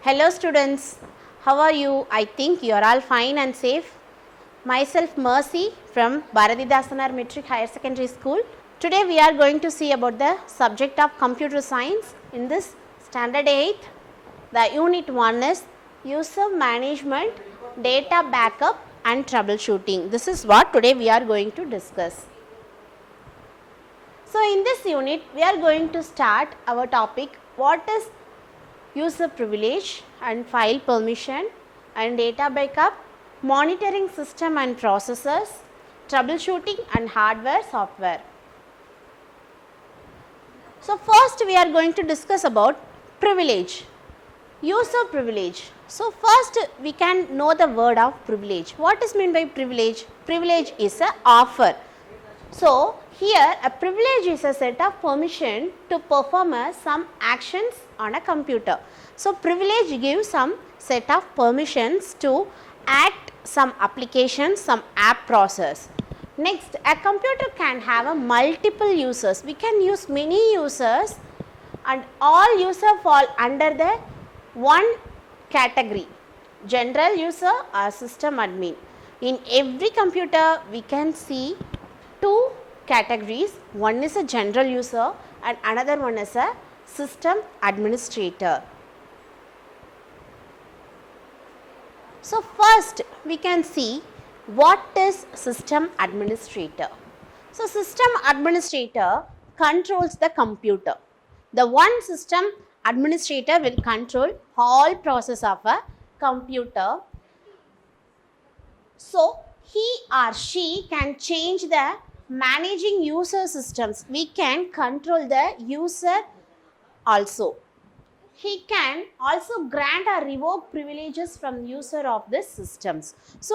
Hello students, how are you? I think you are all fine and safe. Myself Mercy from Bharatidasanar Metric Higher Secondary School. Today we are going to see about the subject of computer science in this standard 8. The unit 1 is user management, data backup and troubleshooting. This is what today we are going to discuss. So in this unit we are going to start our topic what is user privilege and file permission and data backup, monitoring system and processes, troubleshooting and hardware software. So first we are going to discuss about privilege, user privilege. So first we can know the word of privilege. What is meant by privilege? Privilege is a offer. So here a privilege is a set of permission to perform some actions on a computer. So privilege gives some set of permissions to act some applications, some app process. Next, a computer can have a multiple users. We can use many users and all users fall under the one category, general user or system admin. In every computer we can see two categories, one is a general user and another one is a system administrator. So first we can see what is system administrator. So system administrator controls the computer. The one system administrator will control all process of a computer. So he or she can change the managing user systems. We can control the user also. He can also grant or revoke privileges from user of the systems. So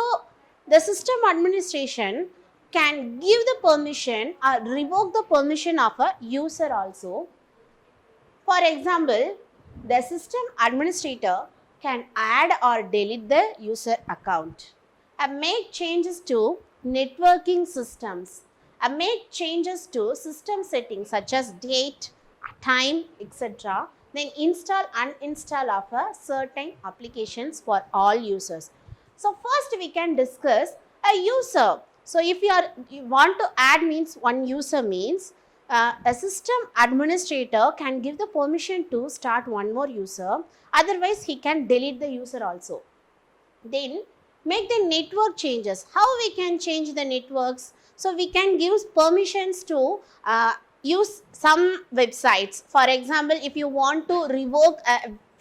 the system administration can give the permission or revoke the permission of a user also. For example, the system administrator can add or delete the user account and make changes to networking systems and make changes to system settings such as date, time, etc. Then install, uninstall of a certain applications for all users. So first we can discuss a user. So if you want to add means one user means a system administrator can give the permission to start one more user. Otherwise he can delete the user also. Then make the network changes. How we can change the networks? So we can give permissions to use some websites. For example, if you want to revoke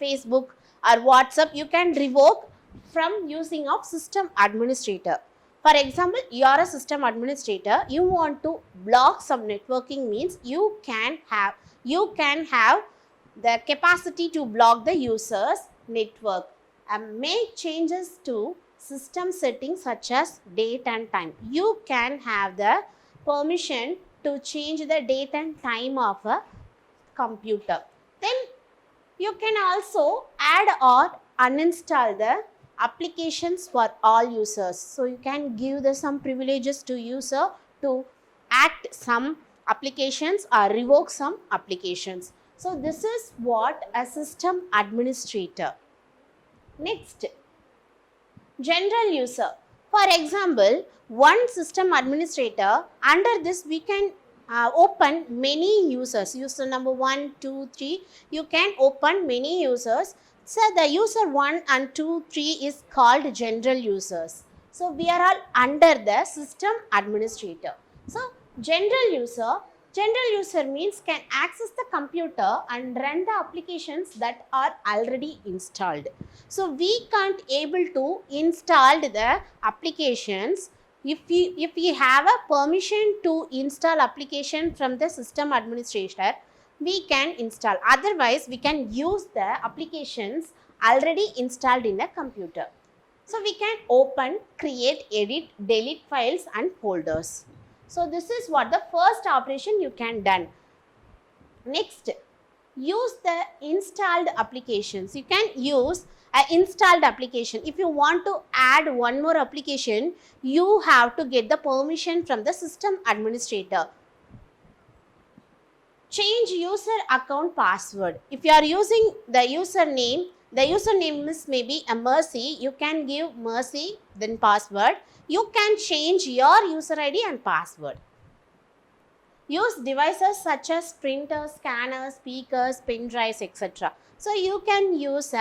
Facebook or WhatsApp, you can revoke from using of system administrator. For example, you are a system administrator, you want to block some networking means you can have the capacity to block the user's network and make changes to system settings such as date and time. You can have the permission to change the date and time of a computer. Then you can also add or uninstall the applications for all users. So you can give some privileges to user to act some applications or revoke some applications. So this is what a system administrator. Next, general user. For example, one system administrator, under this we can open many users, user number 1, 2, 3, you can open many users. So the user 1 and 2, 3 is called general users. So we are all under the system administrator. So general user means can access the computer and run the applications that are already installed. So we can't able to install the applications. If we have a permission to install application from the system administrator, we can install. Otherwise, we can use the applications already installed in a computer. So we can open, create, edit, delete files and folders. So this is what the first operation you can done. Next, use the installed applications. You can use an installed application. If you want to add one more application, you have to get the permission from the system administrator. Change user account password. If you are using the username The username is maybe a Mercy. You can give Mercy, then password. You can change your user ID and password. Use devices such as printers, scanners, speakers, pen drives, etc. So you can use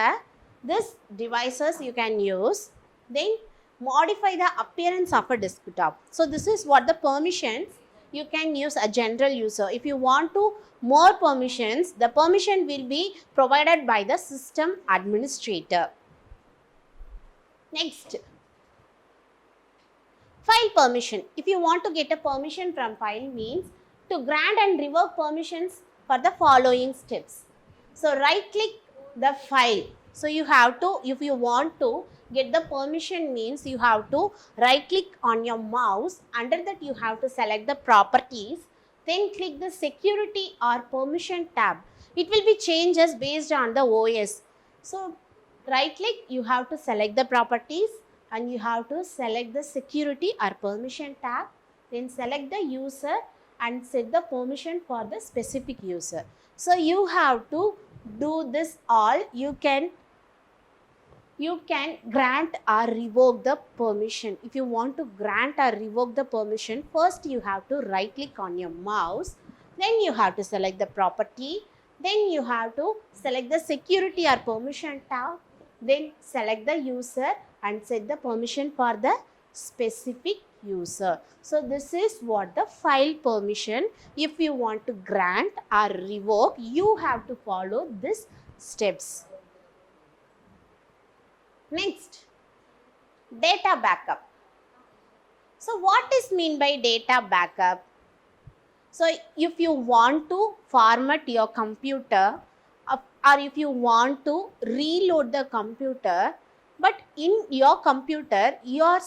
this devices you can use. Then modify the appearance of a desktop. So this is what the permissions you can use a general user. If you want to more permissions, the permission will be provided by the system administrator. Next, file permission. If you want to get a permission from file means to grant and revoke permissions for the following steps. So right click the file. So you have to, if you want to get the permission means you have to right click on your mouse. Under that you have to select the properties. Then click the security or permission tab. It will be changes based on the OS. So right click, you have to select the properties and you have to select the security or permission tab. Then select the user and set the permission for the specific user. So you have to do this all. You can grant or revoke the permission. If you want to grant or revoke the permission, first you have to right click on your mouse, then you have to select the property, then you have to select the security or permission tab, then select the user and set the permission for the specific user. So this is what the file permission. If you want to grant or revoke, you have to follow these steps. Next, data backup. So what is mean by data backup? So if you want to format your computer or if you want to reload the computer, but in your computer you are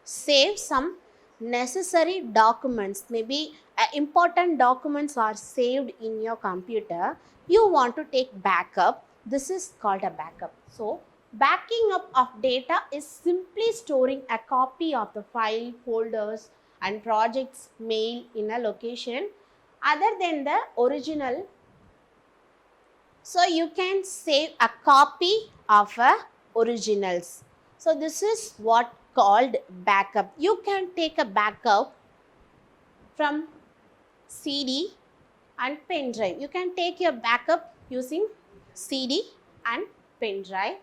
save some necessary documents, maybe important documents are saved in your computer, you want to take backup. This is called a backup. So backing up of data is simply storing a copy of the file, folders and projects mail in a location other than the original. So you can save a copy of originals. So this is what called backup. You can take a backup from CD and pen drive. You can take your backup using CD and pen drive.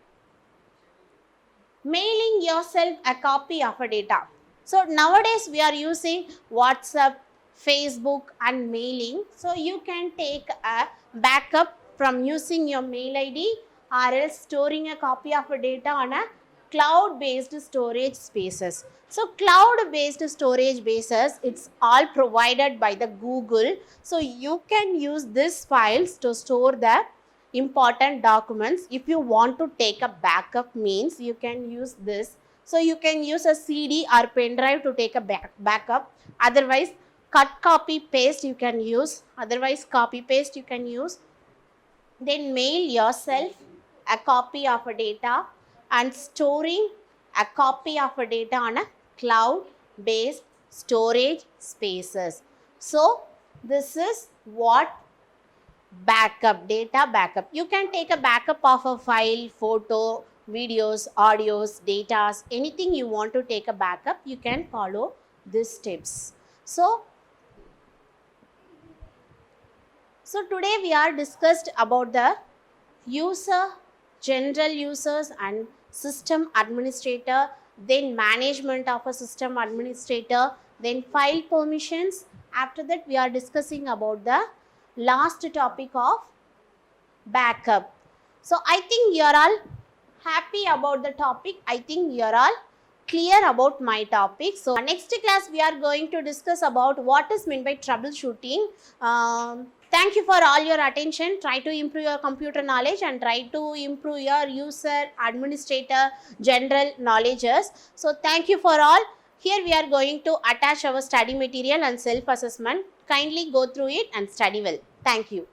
Mailing yourself a copy of a data. So nowadays we are using WhatsApp, Facebook and mailing. So you can take a backup from using your mail ID or else storing a copy of a data on a cloud-based storage spaces. So cloud-based storage bases, it's all provided by the Google. So you can use these files to store the important documents. If you want to take a backup means you can use this. So you can use a CD or pen drive to take a backup. Otherwise cut copy paste you can use. Otherwise copy paste you can use. Then mail yourself a copy of a data and storing a copy of a data on a cloud-based storage spaces. So this is what backup, data backup. You can take a backup of a file, photo, videos, audios, datas, anything you want to take a backup, you can follow these steps. So today we are discussed about the user, general users and system administrator, then management of a system administrator, then file permissions. After that we are discussing about the last topic of backup. So I think you are all happy about the topic. I think you are all clear about my topic. So next class we are going to discuss about what is meant by troubleshooting. Thank you for all your attention. Try to improve your computer knowledge and try to improve your user, administrator, general knowledges. So thank you for all. Here we are going to attach our study material and self-assessment. Kindly go through it and study well. Thank you.